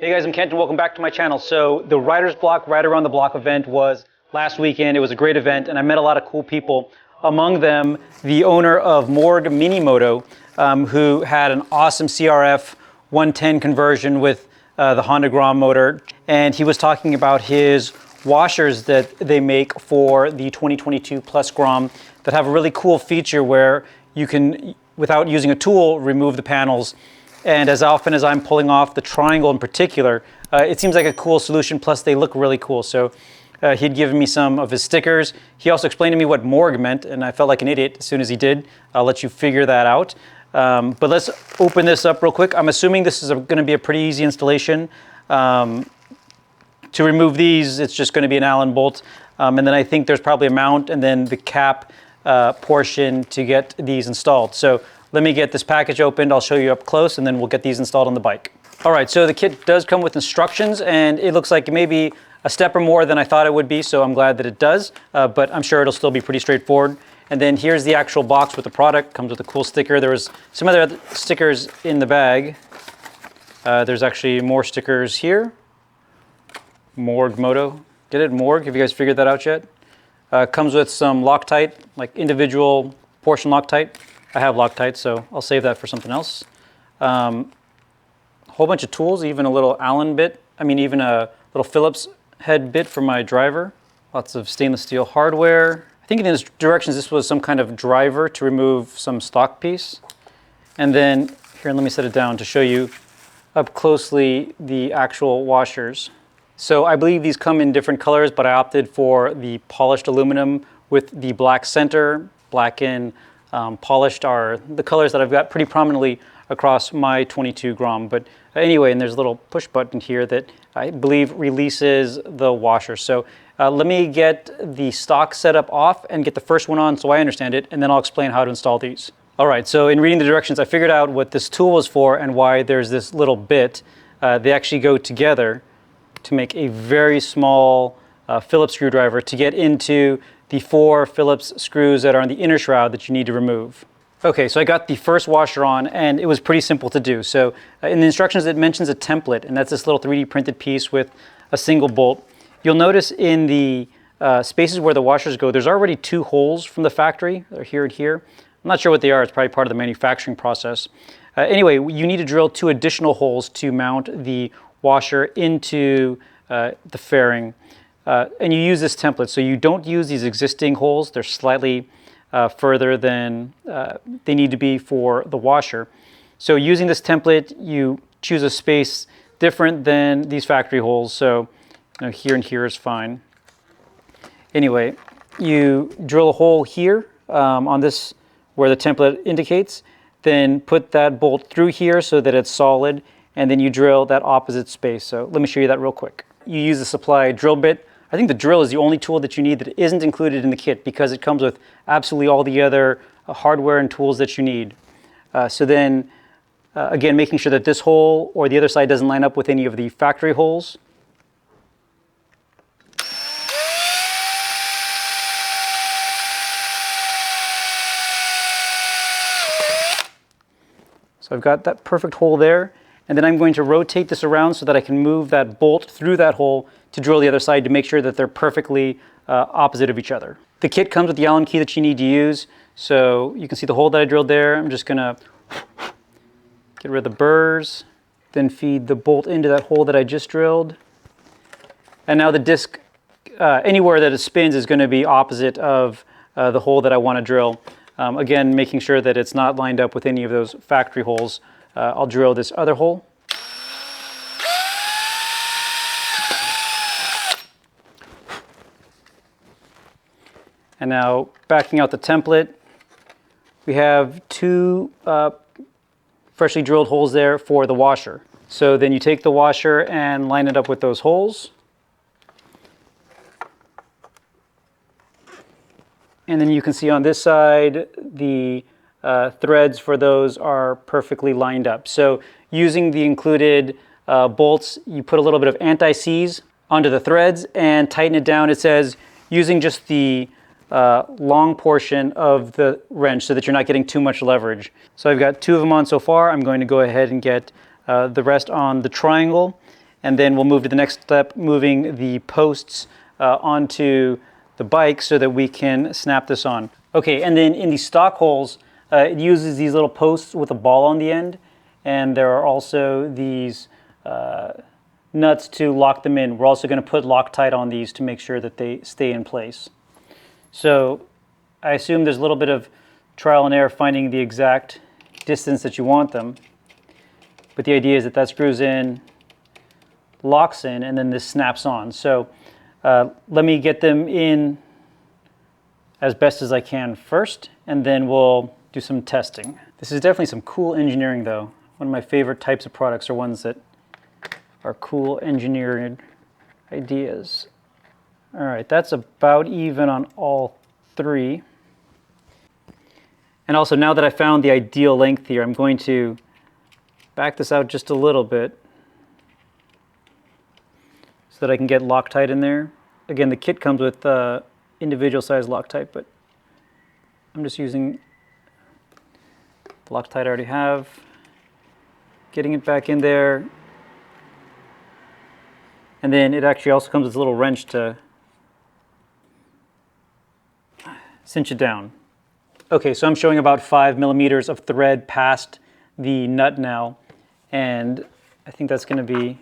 Hey guys, I'm Kent and welcome back to my channel. So the Writer's Block, Right Around the Block event was last weekend. It was a great event and I met a lot of cool people. Among them, the owner of Morg Minimoto, who had an awesome CRF 110 conversion with the Honda Grom motor. And he was talking about his washers that they make for the 2022 Plus Grom that have a really cool feature where you can, without using a tool, remove the panels. And as often as I'm pulling off the triangle in particular, it seems like a cool solution, plus they look really cool. So he'd given me some of his stickers. He also explained to me what Morg meant, and I felt like an idiot as soon as he did. I'll let you figure that out. But let's open this up real quick. I'm assuming this is going to be a pretty easy installation. To remove these, it's just going to be an Allen bolt. And then I think there's probably a mount and then the cap portion to get these installed. So let me get this package opened, I'll show you up close, and then we'll get these installed on the bike. All right, so the kit does come with instructions, and it looks like maybe a step or more than I thought it would be, so I'm glad that it does, but I'm sure it'll still be pretty straightforward. And then here's the actual box with the product. Comes with a cool sticker. There was some other stickers in the bag. There's actually more stickers here. Morg Moto. Get it, Morg? Have you guys figured that out yet? Comes with some Loctite, like individual portion Loctite. I have Loctite, so I'll save that for something else. A whole bunch of tools, even a little Allen bit. Even a little Phillips head bit for my driver. Lots of stainless steel hardware. I think in these directions, this was some kind of driver to remove some stock piece. And then, here, let me set it down to show you up closely the actual washers. So I believe these come in different colors, but I opted for the polished aluminum with the black center. Black and polished are the colors that I've got pretty prominently across my 22 Grom. But anyway, and there's a little push button here that I believe releases the washer. So let me get the stock setup off and get the first one on so I understand it, and then I'll explain how to install these. All right, so in reading the directions, I figured out what this tool was for and why there's this little bit. They actually go together to make a very small Phillips screwdriver to get into the 4 Phillips screws that are on the inner shroud that you need to remove. Okay, so I got the first washer on and it was pretty simple to do. So in the instructions it mentions a template, and that's this little 3D printed piece with a single bolt. You'll notice in the spaces where the washers go, there's already 2 holes from the factory. They're here and here. I'm not sure what they are. It's probably part of the manufacturing process. Anyway, you need to drill 2 additional holes to mount the washer into the fairing. And you use this template, so you don't use these existing holes. They're slightly further than they need to be for the washer. So using this template, you choose a space different than these factory holes. So here and here is fine. Anyway, you drill a hole here on this where the template indicates, then put that bolt through here so that it's solid, and then you drill that opposite space. So let me show you that real quick. You use the supply drill bit. I think the drill is the only tool that you need that isn't included in the kit because it comes with absolutely all the other hardware and tools that you need. So then, again, making sure that this hole or the other side doesn't line up with any of the factory holes. So I've got that perfect hole there. And then I'm going to rotate this around so that I can move that bolt through that hole to drill the other side to make sure that they're perfectly opposite of each other. The kit comes with the Allen key that you need to use. So you can see the hole that I drilled there. I'm just gonna get rid of the burrs, then feed the bolt into that hole that I just drilled. And now the disc, anywhere that it spins is gonna be opposite of the hole that I wanna drill. Again, making sure that it's not lined up with any of those factory holes. I'll drill this other hole. And now backing out the template, we have 2 freshly drilled holes there for the washer. So then you take the washer and line it up with those holes. And then you can see on this side, the threads for those are perfectly lined up. So using the included bolts, you put a little bit of anti-seize onto the threads and tighten it down. It says using just the long portion of the wrench so that you're not getting too much leverage. So I've got 2 of them on so far. I'm going to go ahead and get the rest on the triangle. and then we'll move to the next step, moving the posts onto the bike so that we can snap this on. Okay, and then in the stock holes, it uses these little posts with a ball on the end, and there are also these nuts to lock them in. We're also going to put Loctite on these to make sure that they stay in place. So I assume there's a little bit of trial and error finding the exact distance that you want them, but the idea is that that screws in, locks in, and then this snaps on. So let me get them in as best as I can first, and then we'll do some testing. This is definitely some cool engineering though. One of my favorite types of products are ones that are cool engineered ideas. All right, that's about even on all three. And also, now that I found the ideal length here, I'm going to back this out just a little bit so that I can get Loctite in there. Again, the kit comes with individual size Loctite, but I'm just using the Loctite I already have, getting it back in there. And then it actually also comes with a little wrench to cinch it down. Okay, so I'm showing about 5 millimeters of thread past the nut now, and I think that's going to be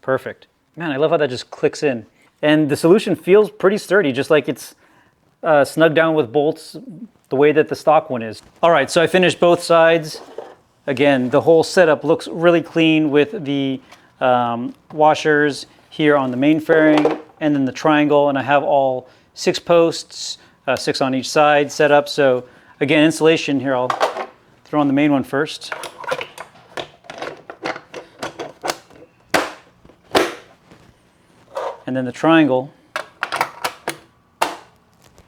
perfect. Man, I love how that just clicks in. And the solution feels pretty sturdy, just like it's snugged down with bolts the way that the stock one is. All right, so I finished both sides. Again, the whole setup looks really clean with the washers here on the main fairing and then the triangle, and I have all 6 posts, 6 on each side set up. So again, installation here, I'll throw on the main one first. And then the triangle.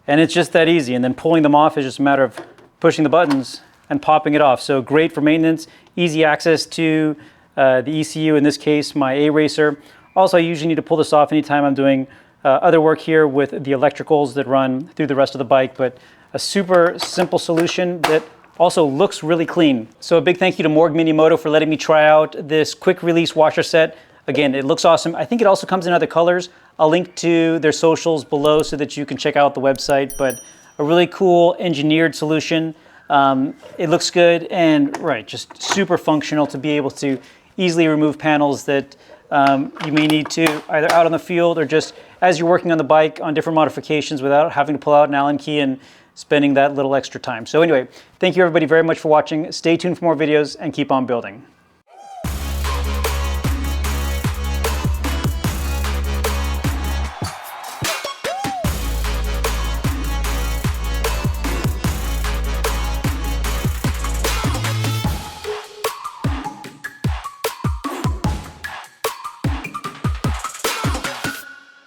And it's just that easy. And then pulling them off is just a matter of pushing the buttons and popping it off. So great for maintenance, easy access to the ECU, in this case, my A-Racer. Also, I usually need to pull this off anytime I'm doing other work here with the electricals that run through the rest of the bike, but a super simple solution that also looks really clean. So a big thank you to Morg Minimoto for letting me try out this quick release washer set. Again, it looks awesome. I think it also comes in other colors. I'll link to their socials below so that you can check out the website, but a really cool engineered solution. It looks good and just super functional to be able to easily remove panels that you may need to either out on the field or just as you're working on the bike on different modifications without having to pull out an Allen key and spending that little extra time. So anyway, thank you everybody very much for watching. Stay tuned for more videos and keep on building.